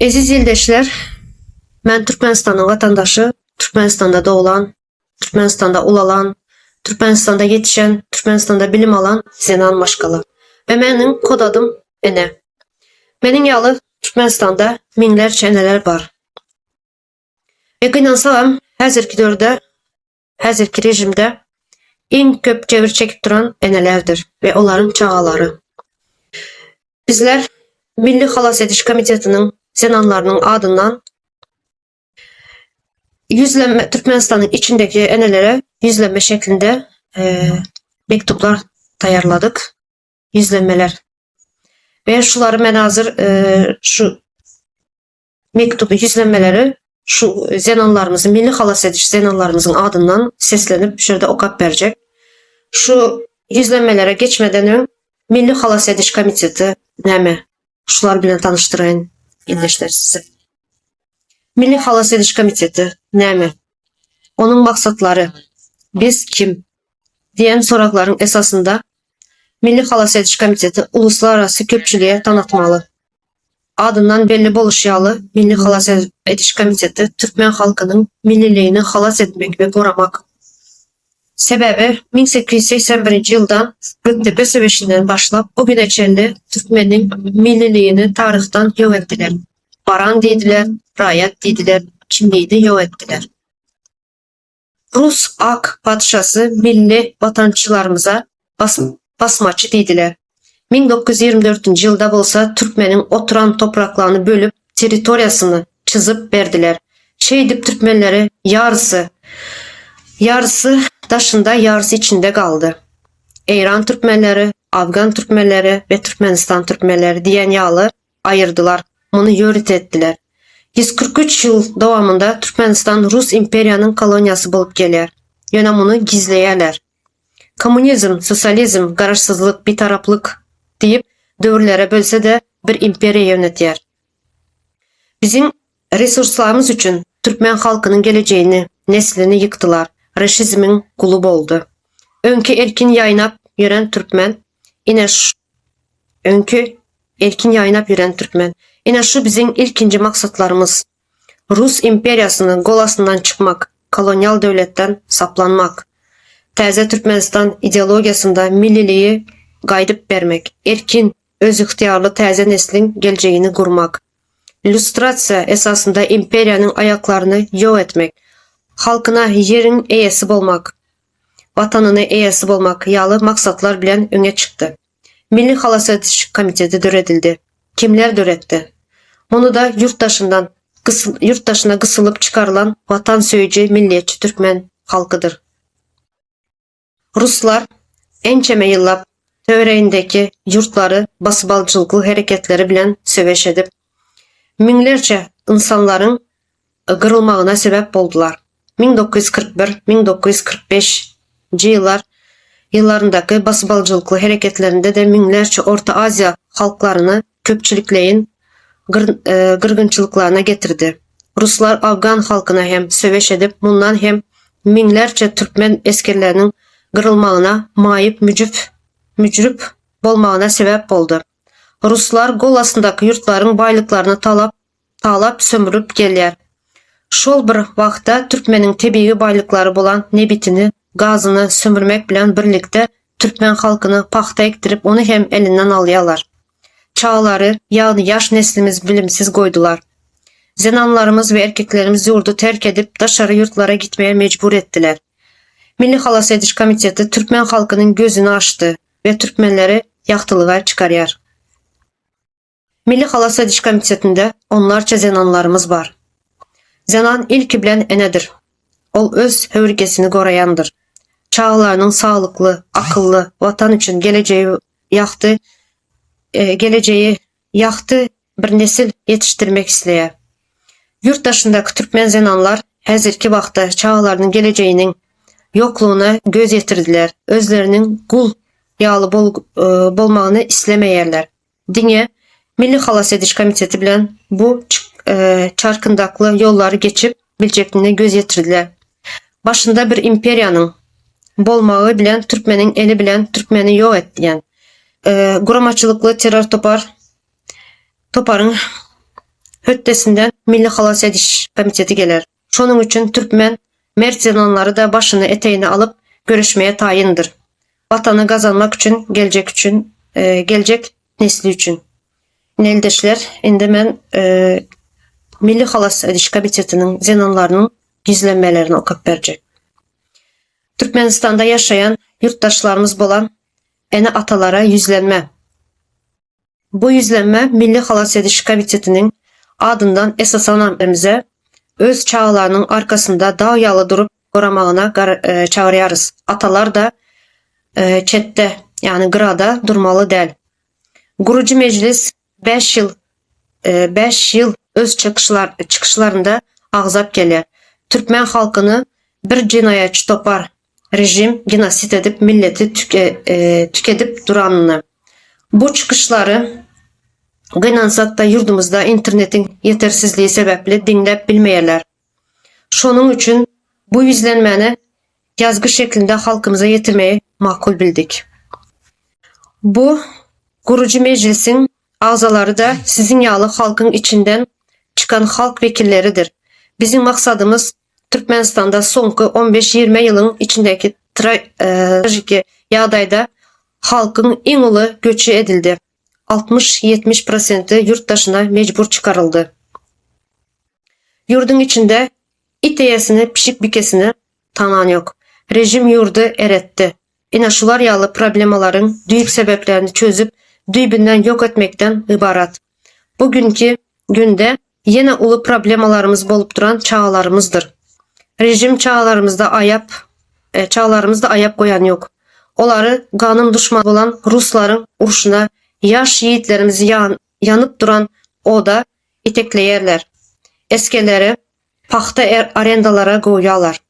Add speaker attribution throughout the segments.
Speaker 1: Aziz yoldaşlar, ben Türkmenistan'ın vatandaşı, Türkmenistan'da doğulan, Türkmenistan'da ulalan, Türkmenistan'da yetişen, Türkmenistan'da bilim alan Zenan Maşkala. Ve benim kod adım Ene. Benim yalı Türkmenistan'da minlerce eneler var. Ve inansam, hazırki dörde, hazırki rejimde en köp cevir çekip duran enelerdir ve onların çağaları. Bizler Milli Xalas Ediş Komitetinin zenanlarının adından yüzlenme, Türkmenistan'ın içindeki enelere yüzlenme şeklinde mektuplar tayarladık. Yüzlenmeler. Ve şuları ben hazır şu mektubu yüzlenmeleri şu zenanlarımızın, Milli Xalas Ediş zenanlarımızın adından seslenip şurada okap verecek. Şu yüzlenmelere geçmeden ön Milli Xalas Ediş Komiteti neme? Şular bilen tanıştırayım yoldaşlar size. Milli Xalas Ediş Komiteti neme? Onun maksatları, biz kim? Diyen sorakların esasında Milli Xalas Ediş Komiteti uluslararası köpçülüğe tanıtmalı. Adından belli boluşyalı Milli Xalas Ediş Komiteti Türkmen halkının milliliğini xalas etmek ve korumak. Sebebi 1881 yıldan Göktepe Söveşi'nden başlap o güne çelli Türkmenin milliliğini tarihten yok ettiler. Baran dediler, rayet dediler, kimliğini yok ettiler. Rus ak padişası milli vatandaşlarımıza basmaçı dediler. 1924 yılda bolsa Türkmenin oturan topraklarını bölüp teritoriyasını çizip verdiler. Şeydip Türkmenleri yarısı daşında yarısı içinde kaldı. İran Türkmenleri, Afgan Türkmenleri ve Türkmenistan Türkmenleri diyen yağlı ayırdılar. Bunu yöret ettiler. 143 yıl devamında Türkmenistan Rus imperiyanın kolonyası bulup gelir. Yöne bunu gizleyerler. Komünizm, sosyalizm, kararsızlık, bitaraplık deyip dövrlere bölse de bir imperiya yönetiyor. Bizim resurslarımız için Türkmen halkının geleceğini, neslini yıktılar. Reşizmin kulu oldu. Önkü erkin yayınap yören Türkmen, yine şu bizim ilkinci maksatlarımız. Rus imperiyasının golasından çıkmak, kolonyal devletten saplanmak. Taze Türkmenistan ideolojisinde milliliği qaydıp vermek, erkin, öz ihtiyarlı taze neslin geleceğini kurmak. Lüstrasiya esasında imperiyanın ayaklarını yok etmek, halkına yerin eyesi olmak, vatanını eyesi olmak yalı maksatlar bilen öne çıktı. Milli Xalas Ediş Komiteti döredildi. Kimler döretti? Onu da yurttaşına kısılıp çıkarılan vatan söyücü milliyetçi Türkmen halkıdır. Ruslar ençeme yıllap töreğindeki yurtları basıbalcılıklı hareketleri bilen söveş edip minlerce insanların kırılmağına sebep oldular. 1941-1945 yıllarındaki basıbalcılıklı hareketlerinde de minlerce Orta Asya halklarını köpçülükleyin kırgınçılıklarına getirdi. Ruslar Afgan halkına hem söveş edip bundan hem minlerce Türkmen eskerlerinin kırılmağına mayıp mücrüp olmağına sebep oldu. Ruslar Golasındaki yurtların baylıklarını talap sömürüp gelyer. Şol bir vaxtda Türkmenin tebii baylıkları bolan nebitini, gazını sömürmek bilen birlikte Türkmen halkını paxta ektirip onu hem elinden alyalar. Çağları, yani yaş neslimiz bilimsiz koydular. Zenanlarımız ve erkeklerimiz yurdu terk edip dışarı yurtlara gitmeye mecbur ettiler. Milli Xalas Ediş Komiteti Türkmen halkının gözünü açtı ve Türkmenleri yaktılığa çıkarıyor. Milli Xalas Ediş Komitetinde onlarca zenanlarımız var. Zenan ilki bilen enedir. Ol öz hövürgesini korayandır. Çağlarının sağlıklı, akıllı, vatan için geleceği yaktı bir nesil yetiştirmek isteyer. Yurttaşındaki Türkmen zenanlar hazırki vaxtda çağlarının geleceğinin yokluğuna göz yetirdiler. Özlerinin kul yağlı bolmağını istemeyerler. Dine Milli Xalas Ediş Komiteti bilen bu çarkındaklı yolları geçip bilecekliğine göz yetirdiler. Başında bir imperiyanın bolmağı bilen Türkmenin eli bilen Türkmeni yok etdiyen kuramaçılıklı terör toparın höddesinden Milli Halas Ediş Komiteti gelir. Şonun üçün Türkmen mert zenanları da başını eteğine alıp görüşmeye tayindir. Vatanı kazanmak için, gelecek nesli için. Neldeşler, indi men Milli Halas Ediş Komitetinin zenanlarının gizlenmelerini okuyup verecek. Türkmenistan'da yaşayan yurttaşlarımız bolan ene atalara yüzlenme. Bu yüzlenme Milli Halas Ediş Komitetinin adından esasanamemize öz çağlarının arkasında dağyalı durup koramağına çağırıyoruz. Atalar da çette yani grada durmalı değil. Gurucu Meclis 5 yıl öz çıkışlarında ağzap gelir. Türkmen halkını bir cinayetçi topar rejim genosit edip milleti tüketip duranını. Bu çıkışları gıynansak da yurdumuzda internetin yetersizliği sebeple dinlep bilmeyerler. Şonun üçün bu yüzlenmeni yazgı şeklinde halkımıza yetirmeyi makul bildik. Bu Gurucu Meclis'in ağzaları da sizin yağlı halkın içinden çıkan halk vekilleridir. Bizim maksadımız Türkmenistan'da sonki 15-20 yılın içindeki trajik yağdayda halkın en ulu göçü edildi. 60-70% yurt dışına mecbur çıkarıldı. Yurdun içinde iteyesini, pişik bikesini tanan yok. Rejim yurdu eretti. İnaşular yağlı problemaların düyük sebeplerini çözüp düybinden yok etmekten ibarat. Bugünkü günde yine ulu problemalarımız bolup duran çağlarımızdır. Rejim çağlarımızda ayap koyan yok. Onları kanın düşmanı olan Rusların uruşuna yaş yiğitlerimizi yanıp duran o da itekleyerler. Eskeleri paxta arendalara koyarlar.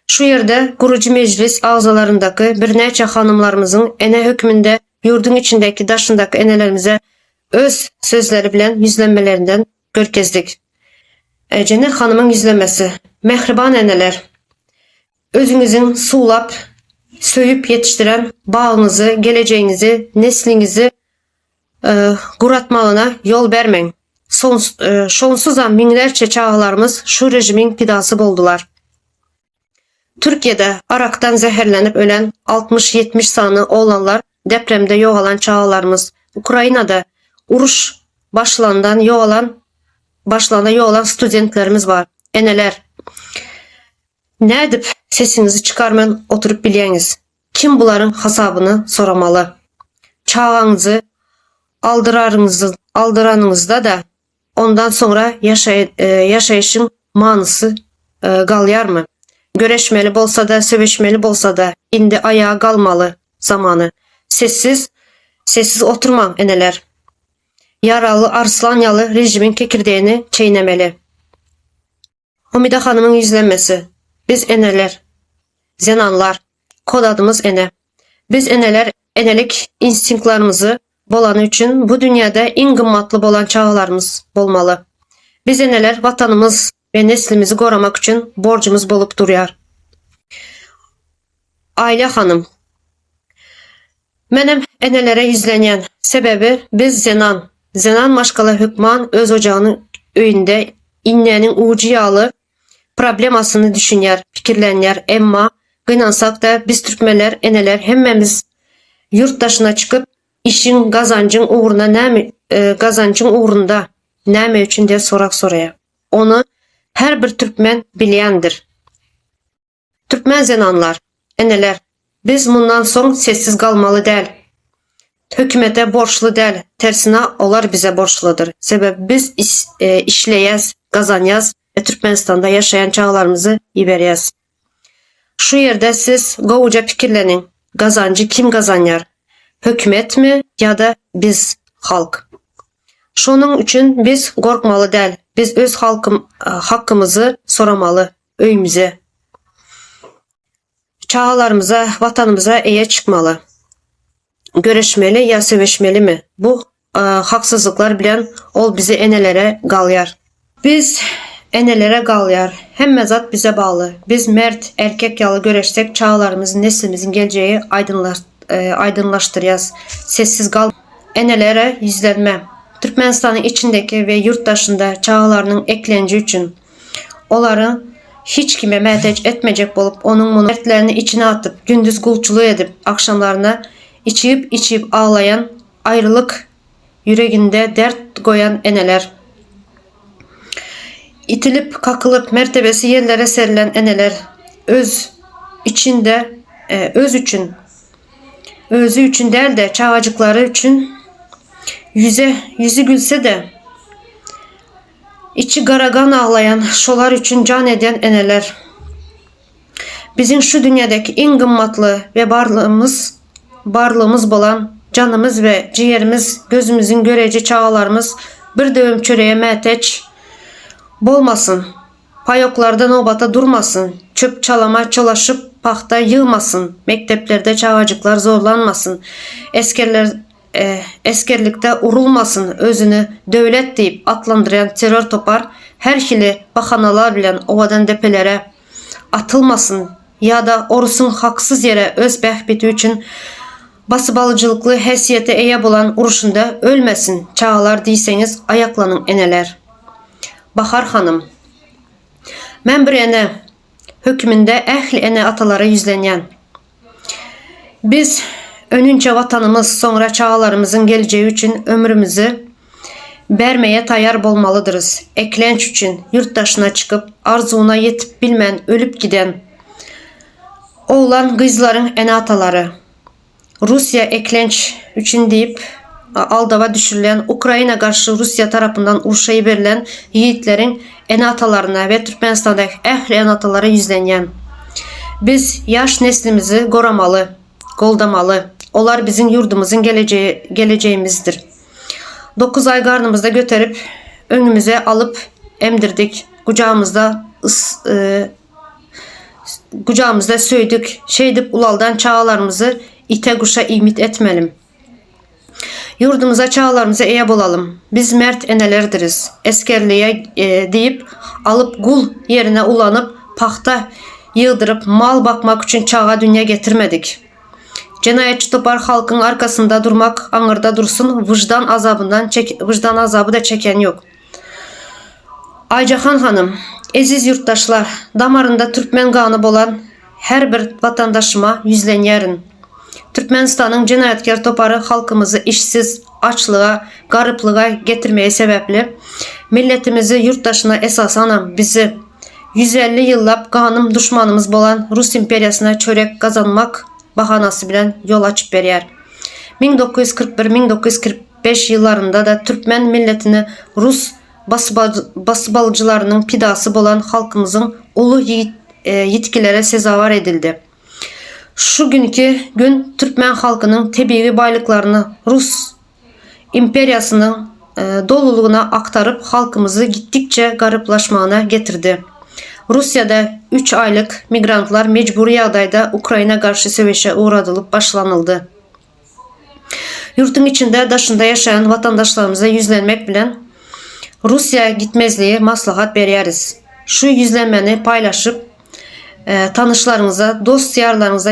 Speaker 1: Şu yerde Gurucu Meclis ağzalarındaki bir neçe hanımlarımızın ene hükmünde yurdun içindeki daşındaki enelerimize öz sözleri bilen yüzlenmelerinden görkezdik. Cennet Hanım'ın yüzlemesi. Mehriban eneler, özünüzün suulap, söyüp yetiştiren bağınızı, geleceğinizi, neslinizi kuratmalına yol vermeyin. Şonsuzdan minlerce çağlarımız şu rejimin fidası boldular. Türkiye'de araktan zehirlenip ölen 60-70 sanı oğlanlar, depremde yok olan çağlarımız, Ukrayna'da uruş başlandan yok olan studentlerimiz var. Eneler, ne edip sesinizi çıkarmayın oturup bileyiniz. Kim bunların hesabını soramalı? Çağınızı aldıranınızda da ondan sonra yaşayışın manısı galyar mı? Göreşmeli bolsa da, söveşmeli bolsa da indi ayağa kalmalı zamanı. Sessiz oturmam eneler. Yaralı Arslanyalı rejimin kekirdeğini çiğnemeli. Homide Hanım'ın yüzlenmesi. Biz eneler, zenanlar, kod adımız ene. Biz eneler enelik instinktlarımızı bolanı üçün bu dünyada en kımmatlı bolan çağlarımız bolmalı. Biz eneler vatanımız ve neslimizi korumak için borcumuz bolup duruyor. Aile Hanım. Menem enelere yüzlenen sebebi biz zenan maşkala hükman öz ocağının öyünde innenin ucu yağlı problemasını düşünyer, fikirlenyer, emma kıynansak da biz Türkmenler, eneler hemmemiz yurt dışına çıkıp işin kazancın uğrunda näme üçün de sorak soraya. Onu her bir Türkmen bilendir. Türkmen zenanlar, eneler, biz bundan son sessiz kalmalı değil. Hükümete borçlu değil, tersine onlar bize borçludur. Sebebi biz işleyez, kazanyaz ve Türkmenistan'da yaşayan çağlarımızı iberiyez. Şu yerde siz govuca fikirlenin, kazancı kim kazanyar? Hükümet mi ya da biz halk? Şunun için biz korkmalı değil, biz öz hakkımızı soramalı öyümüze. Çağlarımıza, vatanımıza eye çıkmalı. Göreşmeli ya söveşmeli mi? Bu haksızlıklar bilen ol bizi enelere galyar. Biz enelere galyar. Hem mezat bize bağlı. Biz mert, erkek yalı göreşsek çağlarımızın, neslimizin geleceği aydınlaştırıyaz. Sessiz kal. Enelere yüzlenme. Türkmenistan'ın içindeki ve yurttaşında çağlarının eklenci üçün onları hiç kime məhtac etmeyecek bolup onun bunu dertlerini içine atıp gündüz kulçuluğu edip akşamlarına içip ağlayan, ayrılık yüreğinde dert koyan eneler, itilip kakılıp mertebesi yerlere serilen eneler, özü üçün değil de çağacıkları üçün yüzü gülse de içi garagan ağlayan şolar üçün can eden eneler, bizim şu dünyadaki en kımmatlı ve barlığımız olan canımız ve ciğerimiz, gözümüzün göreci çağalarımız bir dövüm çöreğe məhtac bolmasın, payoklarda nobata durmasın, çöp çalama çalışıp paxta yığmasın, mekteplerde çağacıklar zorlanmasın, eskerlikte urulmasın, özünü devlet deyip atlandıran terör topar, her hili bahanalar bilen ovadan depelere atılmasın ya da orusun haksız yere öz bəhbiti üçün basıbalıcılıklı hesiyete eye bulan uruşunda ölmesin çağalar deyseniz ayaklanın eneler. Bahar hanım, mən bir ene hükmünde ehli ene atalara yüzlenyen. Biz önünce vatanımız sonra çağalarımızın geleceği için ömrümüzü vermeye tayar bolmalıdırız. Eklenç için yurttaşına çıkıp arzuuna yetip bilmen ölüp giden oğlan kızların ene ataları. Rusya eklenç için deyip aldava düşürülen, Ukrayna karşı Rusya tarafından uruşayı verilen yiğitlerin ene atalarına ve Türkmenistan'daki ehli ene atalara yüzlenyen. Biz yaş neslimizi koramalı, koldamalı. Onlar bizim yurdumuzun geleceğimizdir. 9 ay karnımızda götürüp önümüze alıp emdirdik. Kucağımızda söydük. Şeydip ulaldan çağalarımızı ite kuşa imit etmelim. Yurdumuza çağalarımıza eye bulalım. Biz mert enelerdiriz. Eskerliğe deyip alıp kul yerine ulanıp paxta yığdırıp mal bakmak için çağa dünya getirmedik. Cinayetçi topar halkın arkasında durmak anırda dursun, vicdan azabı da çeken yok. Aycahan hanım, eziz yurttaşlar, damarında Türkmen kanı olan her bir vatandaşıma yüzlenyerin. Türkmenistan'ın cinayetkar toparı halkımızı işsiz, açlığa, gariplığa getirmeye sebepli, milletimizi yurttaşına esasanan bizi 150 yıllap kanım düşmanımız olan Rus imperiyasına çörek kazanmak bahanası bilen yol açıp beryer. 1941-1945 yıllarında da Türkmen milletini Rus basıbalıcılarının pidası olan halkımızın ulu yetkilere sezavar edildi. Şu günkü gün Türkmen halkının tebii baylıklarını Rus imperiyasının doluluğuna aktarıp halkımızı gittikçe gariplaşmağına getirdi. Rusya'da 3 aylık migrantlar mecburi adayda Ukrayna karşı savaşa uğratılıp başlanıldı. Yurtun içinde daşında yaşayan vatandaşlarımıza yüzlenmek bilen Rusya gitmezliği maslahat beriyeriz. Şu yüzlenmeni paylaşıp tanışlarınıza, dost yarlarınıza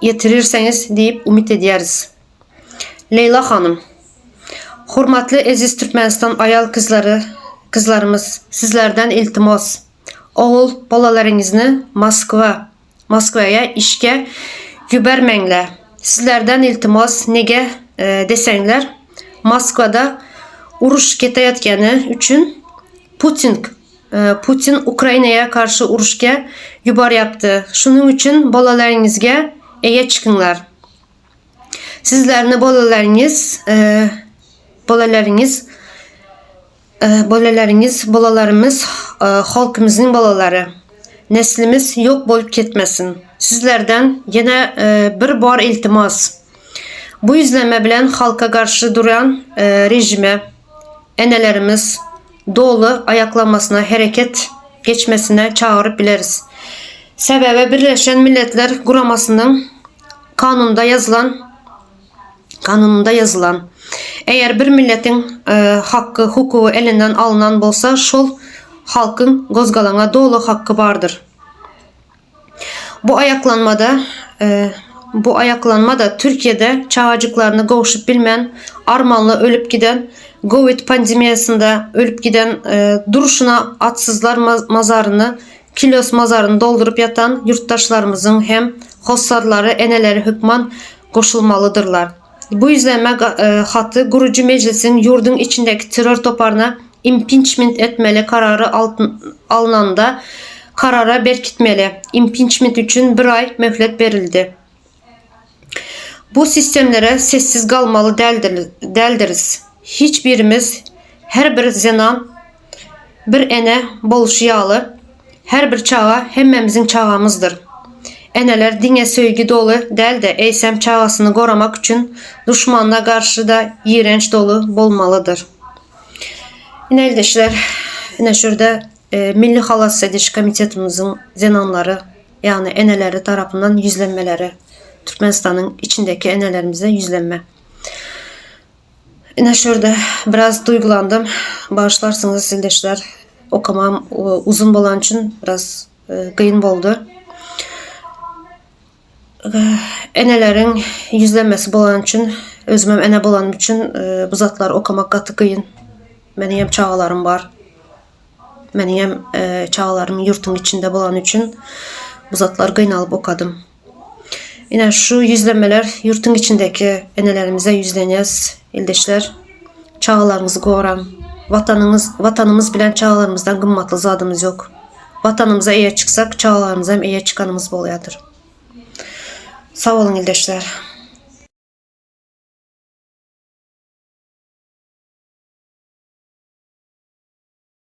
Speaker 1: yetirirseniz deyip umut ederiz. Leyla hanım, hurmatlı eziz Türkmenistan ayal kızlarımız, sizlerden iltimos. Oğul balalarınızı Moskvaya işke yübermenler. Sizlerden iltimos nege desenler. Moskvada uruş ketayotgani üçün Putin Ukrayna'ya karşı uruşga yubar yaptı. Şunun için balalarınızga eye çıkınlar. Sizlerini balalarımız halkımızın balaları. Neslimiz yok bolup ketmesin. Sizlerden yine bir bar iltimas. Bu yüzlenme bilen halka karşı duran rejime enelerimiz doğulu ayaklanmasına, hareket geçmesine çağırıp biliriz. Sebebi Birleşen Milletler Kuramasının kanununda yazılan eğer bir milletin hakkı, hukuku elinden alınan bolsa şol halkın gozgalana doğulu hakkı vardır. Bu ayaklanmada Bu ayaklanma da Türkiye'de çağacıklarını kavuşup bilmən, armanlı ölüp giden, Covid pandemiyasında ölüp giden, duruşuna atsızlar mazarını, Kilyos mazarını doldurup yatan yurttaşlarımızın hem hossarları, eneleri hükman koşulmalıdırlar. Bu izleme hatı Gurucu Meclis'in yurdun içindeki terör toparına impeachment etmeli kararı alınanda karara berkitmeli. Impeachment için bir ay mühlet verildi. Bu sistemlere sessiz kalmalı dəldiriz. Hiçbirimiz her bir zenan bir ene boluşuyalı, her bir çağa hemmemizin çağımızdır. Eneler dine söygü dolu del de eysem çağasını korumak için düşmanına karşı da iğrenç dolu bolmalıdır. Yine eldeşler, yine şurada Milli Halas Ediş Komitetimizin zenanları, yani eneleri tarafından yüzlenmeleri, Türkmenistan'ın içindeki enelerimize yüzlenme. Yine şurada biraz duygulandım. Bağışlarsınız sildeşler. Okumam uzun bolan için biraz kıyın oldu. Enelerin yüzlenmesi bolan için, özümem ene bolan için bu zatları okumak katı kıyın. Benim çağalarım var. Benim çağalarım yurtun içinde bolan için bu zatları kıyın alıp okadım. Yine şu yüzlenmeler yurtun içindeki enelerimize yüzleneceğiz. İldeşler, çağalarımızı koran, vatanımız bilen çağalarımızdan kımmatlı zadımız yok. Vatanımıza eğer çıksak çağalarımıza hem eğer çıkanımız bolayadır. Sağ olun ildeşler.